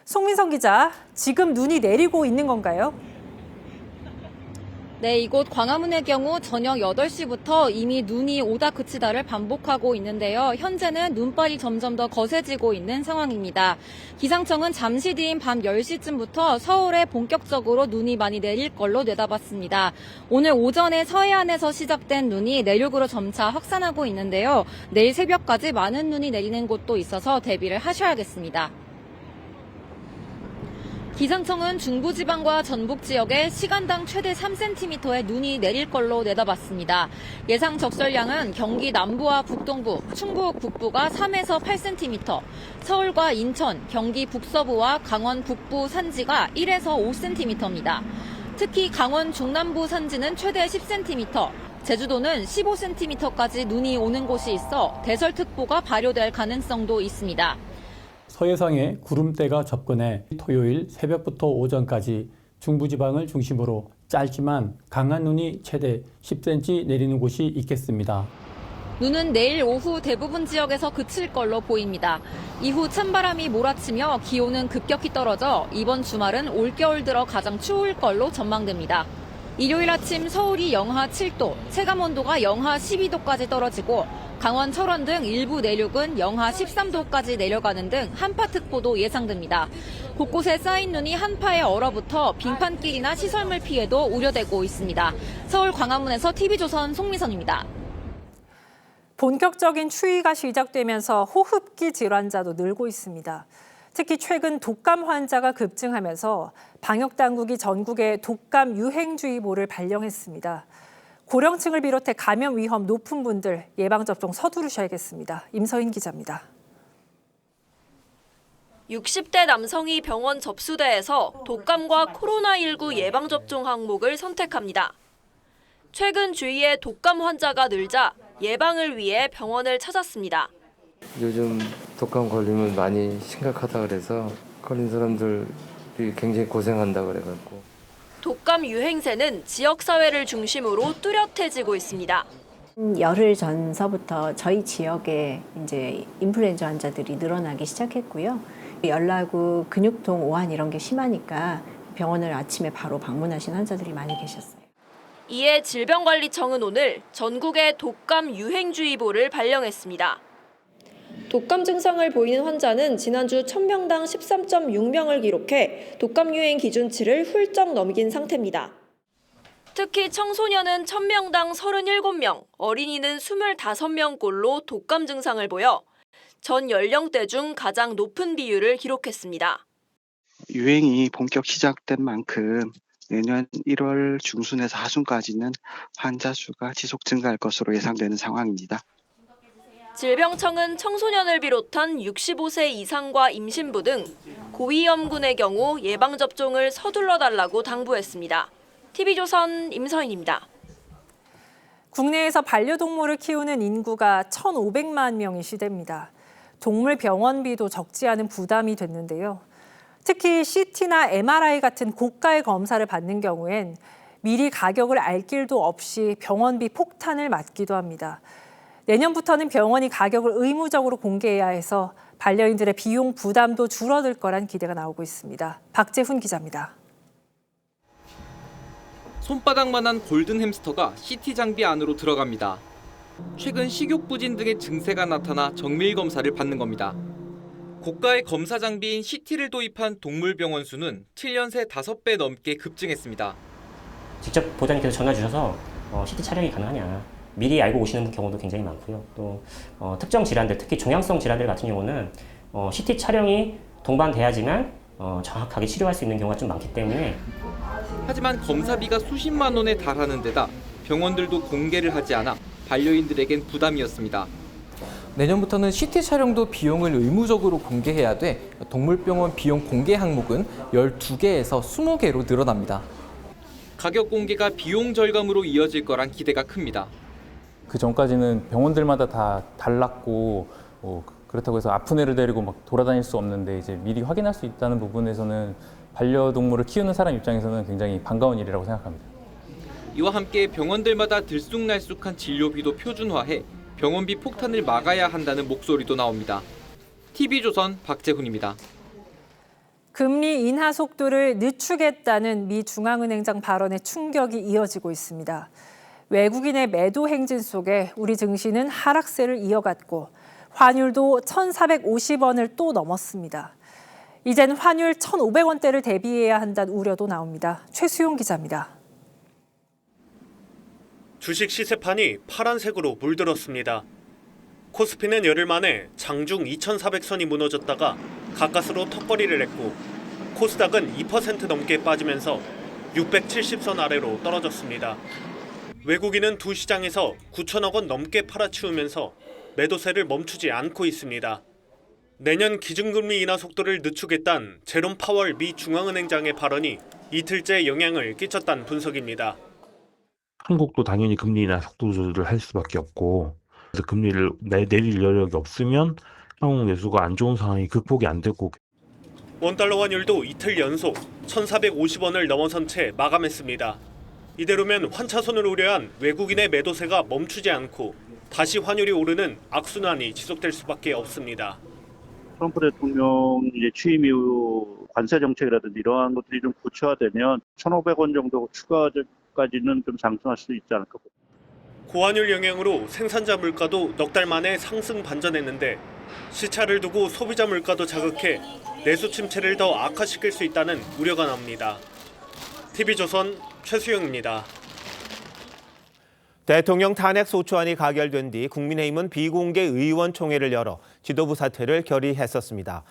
송민성 기자, 지금 눈이 내리고 있는 건가요? 네, 이곳 광화문의 경우 저녁 8시부터 이미 눈이 오다 그치다를 반복하고 있는데요. 현재는 눈발이 점점 더 거세지고 있는 상황입니다. 기상청은 잠시 뒤인 밤 10시쯤부터 서울에 본격적으로 눈이 많이 내릴 걸로 내다봤습니다. 오늘 오전에 서해안에서 시작된 눈이 내륙으로 점차 확산하고 있는데요. 내일 새벽까지 많은 눈이 내리는 곳도 있어서 대비를 하셔야겠습니다. 기상청은 중부지방과 전북 지역에 시간당 최대 3cm의 눈이 내릴 걸로 내다봤습니다. 예상 적설량은 경기 남부와 북동부, 충북 북부가 3에서 8cm, 서울과 인천, 경기 북서부와 강원 북부 산지가 1에서 5cm입니다. 특히 강원 중남부 산지는 최대 10cm, 제주도는 15cm까지 눈이 오는 곳이 있어 대설특보가 발효될 가능성도 있습니다. 서해상에 구름대가 접근해 토요일 새벽부터 오전까지 중부지방을 중심으로 짧지만 강한 눈이 최대 10cm 내리는 곳이 있겠습니다. 눈은 내일 오후 대부분 지역에서 그칠 걸로 보입니다. 이후 찬바람이 몰아치며 기온은 급격히 떨어져 이번 주말은 올겨울 들어 가장 추울 걸로 전망됩니다. 일요일 아침 서울이 영하 7도, 체감온도가 영하 12도까지 떨어지고 강원, 철원 등 일부 내륙은 영하 13도까지 내려가는 등 한파특보도 예상됩니다. 곳곳에 쌓인 눈이 한파에 얼어붙어 빙판길이나 시설물 피해도 우려되고 있습니다. 서울 광화문에서 TV조선 송미선입니다. 본격적인 추위가 시작되면서 호흡기 질환자도 늘고 있습니다. 특히 최근 독감 환자가 급증하면서 방역당국이 전국에 독감 유행주의보를 발령했습니다. 고령층을 비롯해 감염 위험 높은 분들 예방접종 서두르셔야겠습니다. 임서인 기자입니다. 60대 남성이 병원 접수대에서 독감과 코로나19 예방접종 항목을 선택합니다. 최근 주위에 독감 환자가 늘자 예방을 위해 병원을 찾았습니다. 요즘 독감 걸리면 많이 심각하다 그래서 걸린 사람들이 굉장히 고생한다 그래갖고. 독감 유행세는 지역사회를 중심으로 뚜렷해지고 있습니다. 열흘 전서부터 저희 지역에 이제 인플루엔자 환자들이 늘어나기 시작했고요. 열나고 근육통, 오한 이런 게 심하니까 병원을 아침에 바로 방문하신 환자들이 많이 계셨어요. 이에 질병관리청은 오늘 전국에 독감 유행주의보를 발령했습니다. 독감 증상을 보이는 환자는 지난주 1000명당 13.6명을 기록해 독감 유행 기준치를 훌쩍 넘긴 상태입니다. 특히 청소년은 1000명당 37명, 어린이는 25명꼴로 독감 증상을 보여 전 연령대 중 가장 높은 비율을 기록했습니다. 유행이 본격 시작된 만큼 내년 1월 중순에서 하순까지는 환자 수가 지속 증가할 것으로 예상되는 상황입니다. 질병청은 청소년을 비롯한 65세 이상과 임신부 등 고위험군의 경우 예방접종을 서둘러 달라고 당부했습니다. TV조선 임서인입니다. 국내에서 반려동물을 키우는 인구가 1,500만 명이 시대입니다. 동물 병원비도 적지 않은 부담이 됐는데요. 특히 CT나 MRI 같은 고가의 검사를 받는 경우엔 미리 가격을 알 길도 없이 병원비 폭탄을 맞기도 합니다. 내년부터는 병원이 가격을 의무적으로 공개해야 해서 반려인들의 비용 부담도 줄어들 거란 기대가 나오고 있습니다. 박재훈 기자입니다. 손바닥만한 골든 햄스터가 CT 장비 안으로 들어갑니다. 최근 식욕 부진 등의 증세가 나타나 정밀 검사를 받는 겁니다. 고가의 검사 장비인 CT를 도입한 동물병원 수는 7년 새 5배 넘게 급증했습니다. 직접 보장님께서 전화 주셔서 CT 촬영이 가능하냐 미리 알고 오시는 경우도 굉장히 많고요. 또 특정 질환들, 특히 종양성 질환들 같은 경우는 CT 촬영이 동반돼야지만 정확하게 치료할 수 있는 경우가 좀 많기 때문에. 하지만 검사비가 수십만 원에 달하는 데다 병원들도 공개를 하지 않아 반려인들에겐 부담이었습니다. 내년부터는 CT 촬영도 비용을 의무적으로 공개해야 돼 동물병원 비용 공개 항목은 12개에서 20개로 늘어납니다. 가격 공개가 비용 절감으로 이어질 거란 기대가 큽니다. 그 전까지는 병원들마다 다 달랐고 그렇다고 해서 아픈 애를 데리고 막 돌아다닐 수 없는데 이제 미리 확인할 수 있다는 부분에서는 반려동물을 키우는 사람 입장에서는 굉장히 반가운 일이라고 생각합니다. 이와 함께 병원들마다 들쑥날쑥한 진료비도 표준화해 병원비 폭탄을 막아야 한다는 목소리도 나옵니다. TV조선 박재훈입니다. 금리 인하 속도를 늦추겠다는 미 중앙은행장 발언에 충격이 이어지고 있습니다. 외국인의 매도 행진 속에 우리 증시는 하락세를 이어갔고 환율도 1,450원을 또 넘었습니다. 이젠 환율 1,500원대를 대비해야 한다는 우려도 나옵니다. 최수용 기자입니다. 주식 시세판이 파란색으로 물들었습니다. 코스피는 열흘 만에 장중 2,400선이 무너졌다가 가까스로 턱걸이를 했고 코스닥은 2% 넘게 빠지면서 670선 아래로 떨어졌습니다. 외국인은 두 시장에서 9천억 원 넘게 팔아치우면서 매도세를 멈추지 않고 있습니다. 내년 기준금리 인하 속도를 늦추겠다는 제롬 파월 미 중앙은행장의 발언이 이틀째 영향을 끼쳤다는 분석입니다. 한국도 당연히 금리 인하 속도 조절을 할 수밖에 없고 그래서 금리를 내릴 여력이 없으면 한국 내수가 안 좋은 상황이 극복이 안 되고 원달러 환율도 이틀 연속 1,450원을 넘어선 채 마감했습니다. 이대로면 환차손을 우려한 외국인의 매도세가 멈추지 않고 다시 환율이 오르는 악순환이 지속될 수밖에 없습니다. 트럼프 대통령 이제 취임 이후 관세 정책이라든지 이러한 것들이 좀 구체화되면 1,500원 정도 추가까지는 좀 상승할 수 있지 않을까. 고환율 영향으로 생산자 물가도 넉 달 만에 상승 반전했는데 시차를 두고 소비자 물가도 자극해 내수 침체를 더 악화시킬 수 있다는 우려가 나옵니다. TV조선 최수영입니다. 대통령 탄핵 소추안이 가결된 뒤 국민의힘은 비공개 의원총회를 열어 지도부 사퇴를 결의했었습니다.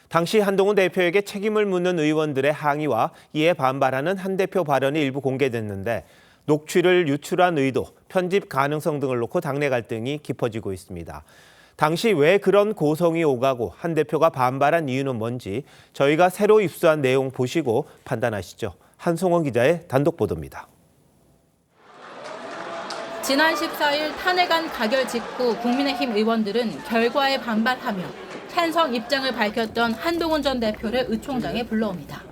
당시 한동훈 대표에게 책임을 묻는 의원들의 항의와 이에 반발하는 한 대표 발언이 일부 공개됐는데 녹취를 유출한 의도, 편집 가능성 등을 놓고 당내 갈등이 깊어지고 있습니다. 당시 왜 그런 고성이 오가고 한 대표가 반발한 이유는 뭔지 저희가 새로 입수한 내용 보시고 판단하시죠. 한송원 기자의 단독 보도입니다. 지난 14일 탄핵안 가결 직후 국민의힘 의원들은 결과에 반발하며 찬성 입장을 밝혔던 한동훈 전 대표를 의총장에 불러옵니다.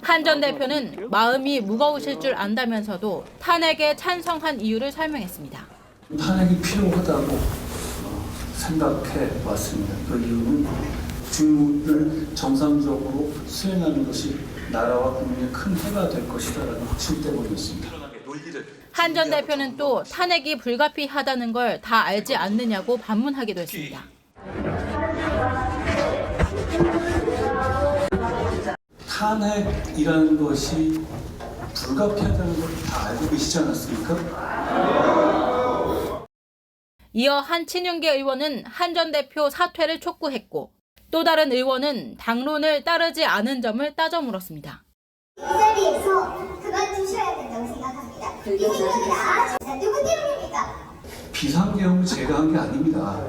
한 전 대표는 마음이 무거우실 줄 안다면서도 탄핵에 찬성한 이유를 설명했습니다. 탄핵이 필요하다고 생각해 왔습니다. 그 이유는 직무를 정상적으로 수행하는 것이 나라와 국민의 큰 해가 될 것이다라는 확신 때문이었습니다. 한 전 대표는 또 탄핵이 불가피하다는 걸 다 알지 않느냐고 반문하기도 했습니다. 탄핵이라는 것이 불가피하다는 걸 다 알고 계시지 않았습니까? 이어 한 친윤계 의원은 한 전 대표 사퇴를 촉구했고 또 다른 의원은 당론을 따르지 않은 점을 따져 물었습니다. 이 자리에서 그만두셔야 된다고 생각합니다. 이 생각이 누구 때문입니까? 비상계엄을 제가 한 게 아닙니다.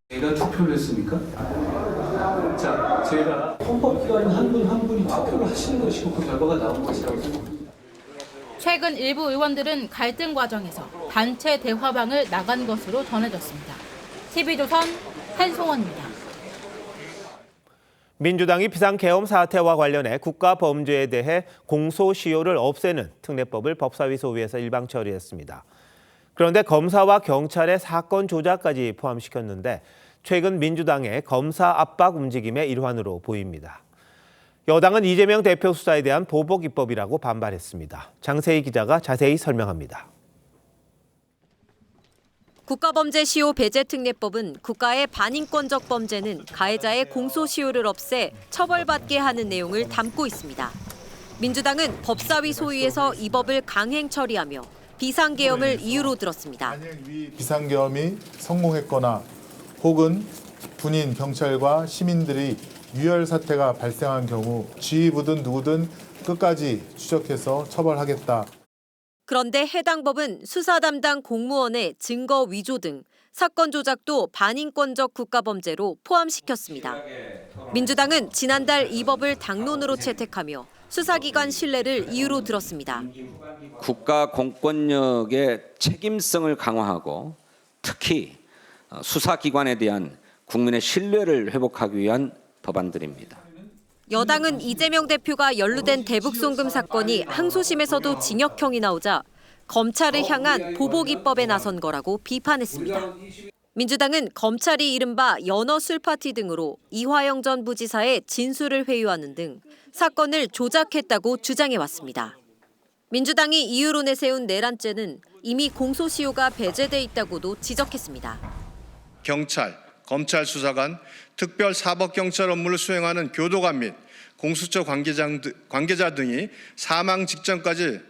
제가 투표를 했습니까? 자, 제가 헌법기관인 한 분 한 분이 투표를 하시는 것이고 그 결과가 나온 것이라고 생각합니다. 최근 일부 의원들은 갈등 과정에서 단체 대화방을 나간 것으로 전해졌습니다. TV조선 한송원입니다. 민주당이 비상계엄 사태와 관련해 국가범죄에 대해 공소시효를 없애는 특례법을 법사위 소위에서 일방 처리했습니다. 그런데 검사와 경찰의 사건 조작까지 포함시켰는데 최근 민주당의 검사 압박 움직임의 일환으로 보입니다. 여당은 이재명 대표 수사에 대한 보복 입법이라고 반발했습니다. 장세희 기자가 자세히 설명합니다. 국가범죄시효 배제특례법은 국가의 반인권적 범죄는 가해자의 공소시효를 없애 처벌받게 하는 내용을 담고 있습니다. 민주당은 법사위 소위에서 이 법을 강행 처리하며 비상계엄을 이유로 들었습니다. 비상계엄이 성공했거나 혹은 군인, 경찰과 시민들이 유혈 사태가 발생한 경우 지휘부든 누구든 끝까지 추적해서 처벌하겠다. 그런데 해당 법은 수사 담당 공무원의 증거 위조 등 사건 조작도 반인권적 국가범죄로 포함시켰습니다. 민주당은 지난달 이 법을 당론으로 채택하며 수사기관 신뢰를 이유로 들었습니다. 국가 공권력의 책임성을 강화하고 특히 수사기관에 대한 국민의 신뢰를 회복하기 위한 법안들입니다. 여당은 이재명 대표가 연루된 대북송금 사건이 항소심에서도 징역형이 나오자 검찰을 향한 보복 입법에 나선 거라고 비판했습니다. 민주당은 검찰이 이른바 연어 술파티 등으로 이화영 전 부지사의 진술을 회유하는 등 사건을 조작했다고 주장해왔습니다. 민주당이 이유로 내세운 내란죄는 이미 공소시효가 배제돼 있다고도 지적했습니다. 경찰, 검찰 수사관, 특별 사법경찰 업무를 수행하는 교도관 및 공수처 관계자 등이 사망 직전까지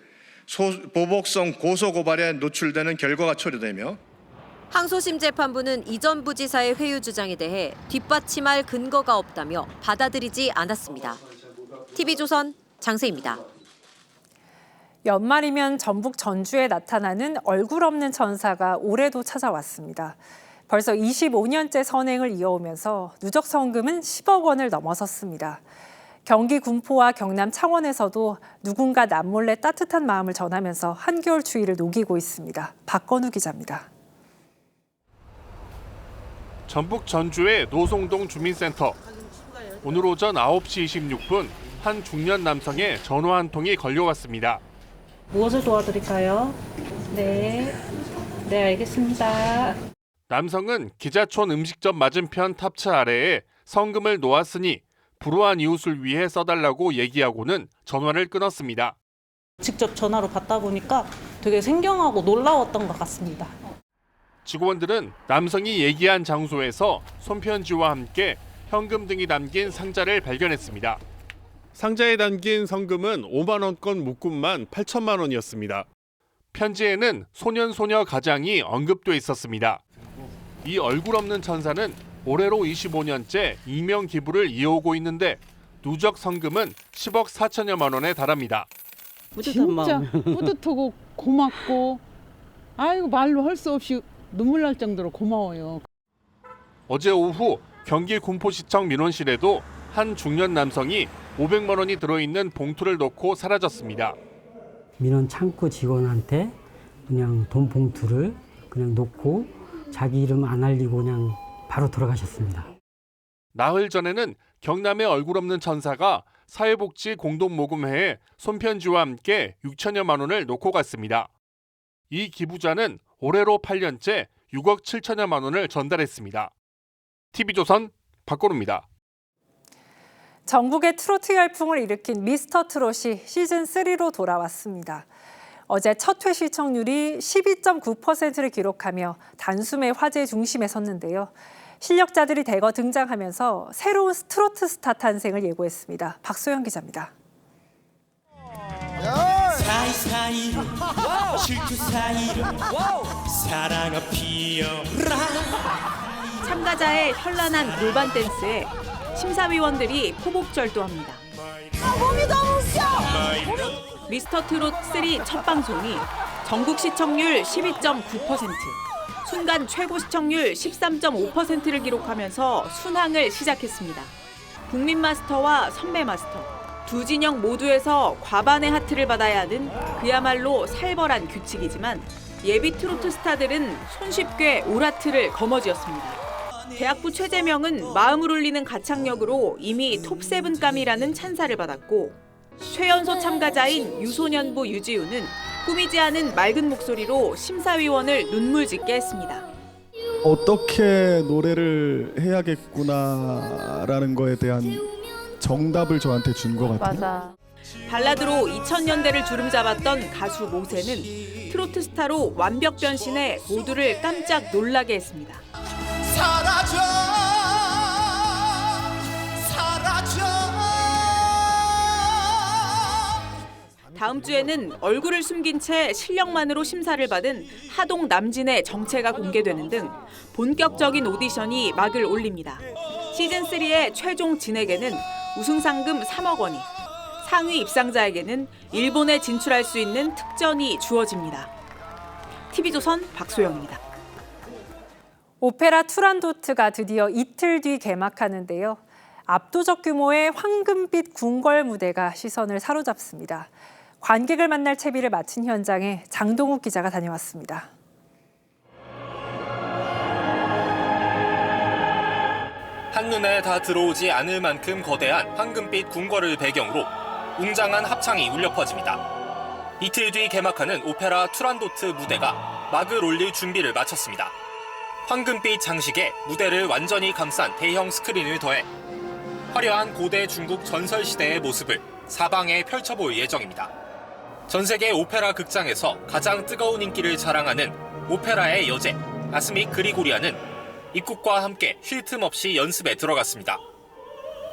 보복성 고소고발에 노출되는 결과가 초래되며 항소심 재판부는 이 전 부지사의 회유 주장에 대해 뒷받침할 근거가 없다며 받아들이지 않았습니다. TV조선 장세입니다. 연말이면 전북 전주에 나타나는 얼굴 없는 천사가 올해도 찾아왔습니다. 벌써 25년째 선행을 이어오면서 누적 성금은 10억 원을 넘어섰습니다. 경기 군포와 경남 창원에서도 누군가 남몰래 따뜻한 마음을 전하면서 한겨울 추위를 녹이고 있습니다. 박건우 기자입니다. 전북 전주의 노송동 주민센터. 오늘 오전 9시 26분 한 중년 남성의 전화 한 통이 걸려왔습니다. 무엇을 도와드릴까요? 네, 알겠습니다. 남성은 기자촌 음식점 맞은편 탑차 아래에 성금을 놓았으니 불우한 이웃을 위해 써달라고 얘기하고는 전화를 끊었습니다. 직접 전화로 받다 보니까 되게 생경하고 놀라웠던 것 같습니다. 직원들은 남성이 얘기한 장소에서 손편지와 함께 현금 등이 담긴 상자를 발견했습니다. 상자에 담긴 성금은 5만 원권 묶음만 8천만 원이었습니다. 편지에는 소년소녀 가장이 언급돼 있었습니다. 이 얼굴 없는 천사는 올해로 25년째 이명 기부를 이어오고 있는데 누적 성금은 10억 4천여만 원에 달합니다. 진짜 뿌듯하고 고맙고 아이고 말로 할 수 없이 눈물 날 정도로 고마워요. 어제 오후 경기 군포시청 민원실에도 한 중년 남성이 500만 원이 들어있는 봉투를 놓고 사라졌습니다. 민원 창구 직원한테 그냥 돈 봉투를 그냥 놓고 자기 이름 안 알리고 그냥 바로 돌아가셨습니다. 나흘 전에는 경남의 얼굴 없는 천사가 사회복지 공동모금회에 손편지와 함께 6천여만 원을 놓고 갔습니다. 이 기부자는 올해로 8년째 6억 7천여만 원을 전달했습니다. TV조선 박건우입니다. 전국의 트로트 열풍을 일으킨 미스터 트롯이 시즌3로 돌아왔습니다. 어제 첫 회 시청률이 12.9%를 기록하며 단숨에 화제 중심에 섰는데요. 실력자들이 대거 등장하면서 새로운 트로트 스타 탄생을 예고했습니다. 박소영 기자입니다. 사이사이로 질투 사이로 사랑아 피어라. 참가자의 현란한 골반 댄스에 심사위원들이 포복절도합니다. 몸이 너무 웃겨. 미스터 트롯 3 첫 방송이 전국 시청률 12.9%, 순간 최고 시청률 13.5%를 기록하면서 순항을 시작했습니다. 국민 마스터와 선배 마스터, 두 진영 모두에서 과반의 하트를 받아야 하는 그야말로 살벌한 규칙이지만 예비 트로트 스타들은 손쉽게 올하트를 거머쥐었습니다. 대학부 최재명은 마음을 울리는 가창력으로 이미 톱7감이라는 찬사를 받았고, 최연소 참가자인 유소년부 유지우는 꾸미지 않은 맑은 목소리로 심사위원을 눈물짓게 했습니다. 어떻게 노래를 해야겠구나라는 거에 대한 정답을 저한테 준 것 같아요. 맞아. 발라드로 2000년대를 주름잡았던 가수 모세는 트로트 스타로 완벽 변신해 모두를 깜짝 놀라게 했습니다. 사라져 사라져. 다음 주에는 얼굴을 숨긴 채 실력만으로 심사를 받은 하동 남진의 정체가 공개되는 등 본격적인 오디션이 막을 올립니다. 시즌3의 최종 진에게는 우승상금 3억 원이, 상위 입상자에게는 일본에 진출할 수 있는 특전이 주어집니다. TV조선 박소영입니다. 오페라 투란도트가 드디어 이틀 뒤 개막하는데요. 압도적 규모의 황금빛 궁궐 무대가 시선을 사로잡습니다. 관객을 만날 채비를 마친 현장에 장동욱 기자가 다녀왔습니다. 한눈에 다 들어오지 않을 만큼 거대한 황금빛 궁궐을 배경으로 웅장한 합창이 울려 퍼집니다. 이틀 뒤 개막하는 오페라 투란도트 무대가 막을 올릴 준비를 마쳤습니다. 황금빛 장식에 무대를 완전히 감싼 대형 스크린을 더해 화려한 고대 중국 전설시대의 모습을 사방에 펼쳐볼 예정입니다. 전 세계 오페라 극장에서 가장 뜨거운 인기를 자랑하는 오페라의 여제 아스믹 그리고리아는 입국과 함께 쉴 틈 없이 연습에 들어갔습니다.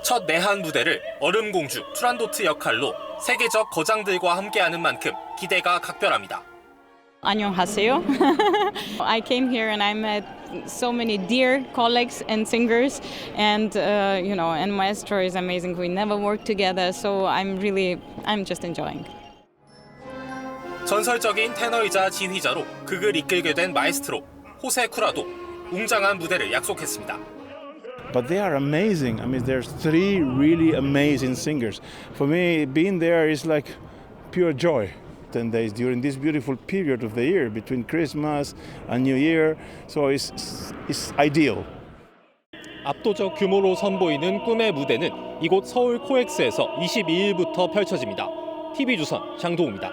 첫 내한 무대를 얼음공주 투란도트 역할로 세계적 거장들과 함께하는 만큼 기대가 각별합니다. 안녕하세요. I came here and I met so many dear colleagues and singers, and and maestro is amazing. We never worked together, so I'm just enjoying. 전설적인 테너이자 지휘자로 극을 이끌게 된 마에스트로 호세 쿠라도 웅장한 무대를 약속했습니다. But they are amazing. I mean, there's three really amazing singers. For me, being there is like pure joy. 10 days during this beautiful period of the year between Christmas and New Year, so it's ideal. 압도적 규모로 선보이는 꿈의 무대는 이곳 서울 코엑스에서 22일부터 펼쳐집니다. TV조선 장도우입니다.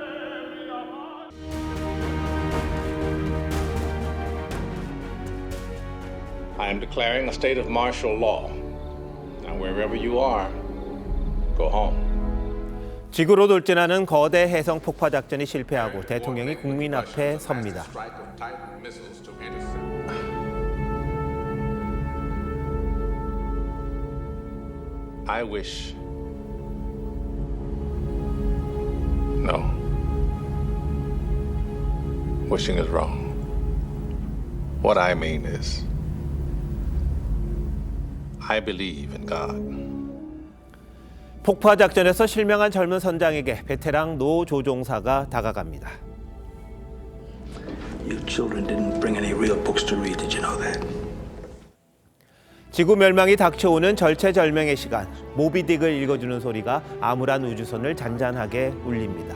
I am declaring a state of martial law. Now, wherever you are, go home. 지구로 돌진하는 거대 해성 폭파 작전이 실패하고 대통령이 국민 앞에 섭니다. I wish. No. Wishing is wrong. What I mean is, I believe in God. 폭파 작전에서 실명한 젊은 선장에게 베테랑 노 조종사가 다가갑니다. You children didn't bring any real books to read. Did you know that? 지구 멸망이 닥쳐오는 절체절명의 시간, 모비딕을 읽어주는 소리가 암울한 우주선을 잔잔하게 울립니다.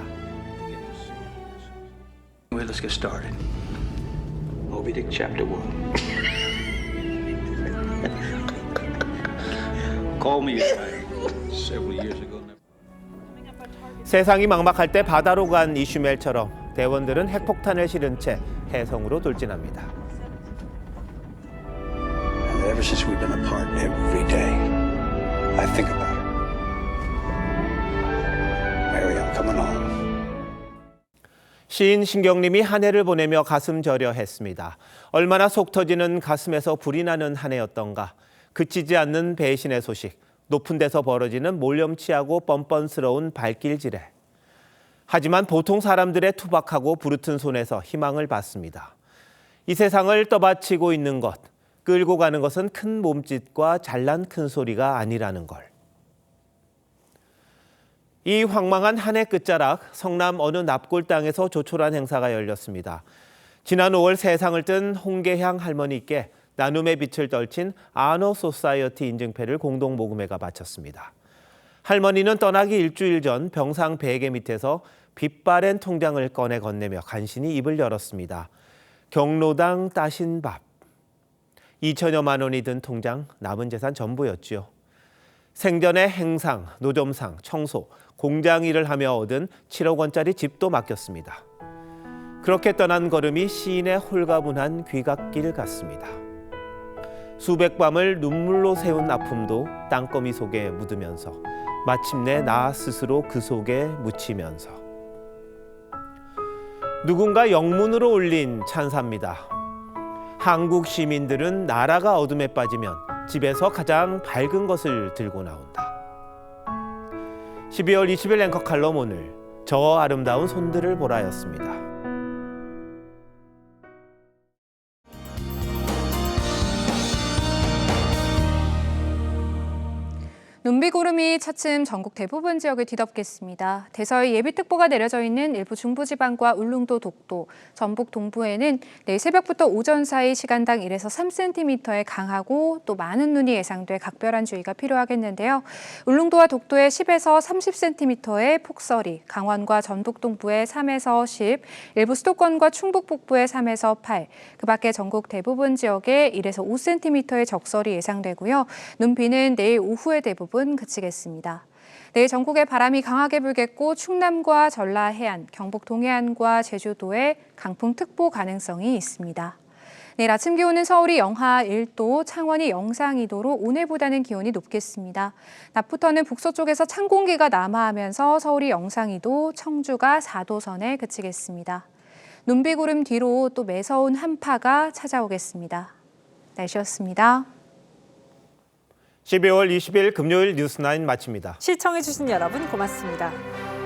Well, let's get started. Moby Dick Chapter 1. Call me several years ago. 세상이 막막할 때 바다로 간 이슈멜처럼 대원들은 핵폭탄을 실은 채 해성으로 돌진합니다. And ever since we've been apart, every day, I think about her. Mary, I'm coming home. 시인 신경림이 한 해를 보내며 가슴 저려 했습니다. 얼마나 속 터지는 가슴에서 불이 나는 한 해였던가. 그치지 않는 배신의 소식, 높은 데서 벌어지는 몰염치하고 뻔뻔스러운 발길질에. 하지만 보통 사람들의 투박하고 부르튼 손에서 희망을 받습니다. 이 세상을 떠받치고 있는 것, 끌고 가는 것은 큰 몸짓과 잘난 큰 소리가 아니라는 걸. 이 황망한 한 해 끝자락, 성남 어느 납골 땅에서 조촐한 행사가 열렸습니다. 지난 5월 세상을 뜬 홍계향 할머니께 나눔의 빛을 떨친 아너 소사이어티 인증패를 공동 모금회가 바쳤습니다. 할머니는 떠나기 일주일 전 병상 베개 밑에서 빛바랜 통장을 꺼내 건네며 간신히 입을 열었습니다. 경로당 따신 밥. 2천여만 원이 든 통장, 남은 재산 전부였지요. 생전에 행상, 노점상, 청소, 공장 일을 하며 얻은 7억 원짜리 집도 맡겼습니다. 그렇게 떠난 걸음이 시인의 홀가분한 귀갓길 같습니다. 수백 밤을 눈물로 세운 아픔도 땅거미 속에 묻으면서 마침내 나 스스로 그 속에 묻히면서 누군가 영문으로 올린 찬사입니다. 한국 시민들은 나라가 어둠에 빠지면 집에서 가장 밝은 것을 들고 나온다. 12월 20일 앵커 칼럼 오늘 저 아름다운 손들을 보라였습니다. 눈비구름이 비바람이 차츰 전국 대부분 지역을 뒤덮겠습니다. 대서히 예비특보가 내려져 있는 일부 중부지방과 울릉도, 독도, 전북 동부에는 내일 새벽부터 오전 사이 시간당 1에서 3cm의 강하고 또 많은 눈이 예상돼 각별한 주의가 필요하겠는데요. 울릉도와 독도에 10에서 30cm의 폭설이, 강원과 전북 동부에 3에서 10, 일부 수도권과 충북 북부에 3에서 8, 그 밖에 전국 대부분 지역에 1에서 5cm의 적설이 예상되고요. 눈비는 내일 오후에 대부분 그치겠습니다. 내일 전국에 바람이 강하게 불겠고 충남과 전라 해안, 경북 동해안과 제주도에 강풍특보 가능성이 있습니다. 내일 아침 기온은 서울이 영하 1도, 창원이 영상 2도로 오늘보다는 기온이 높겠습니다. 낮부터는 북서쪽에서 찬 공기가 남하하면서 서울이 영상 2도, 청주가 4도 선에 그치겠습니다. 눈비구름 뒤로 또 매서운 한파가 찾아오겠습니다. 날씨였습니다. 12월 20일 금요일 뉴스9 마칩니다. 시청해주신 여러분 고맙습니다.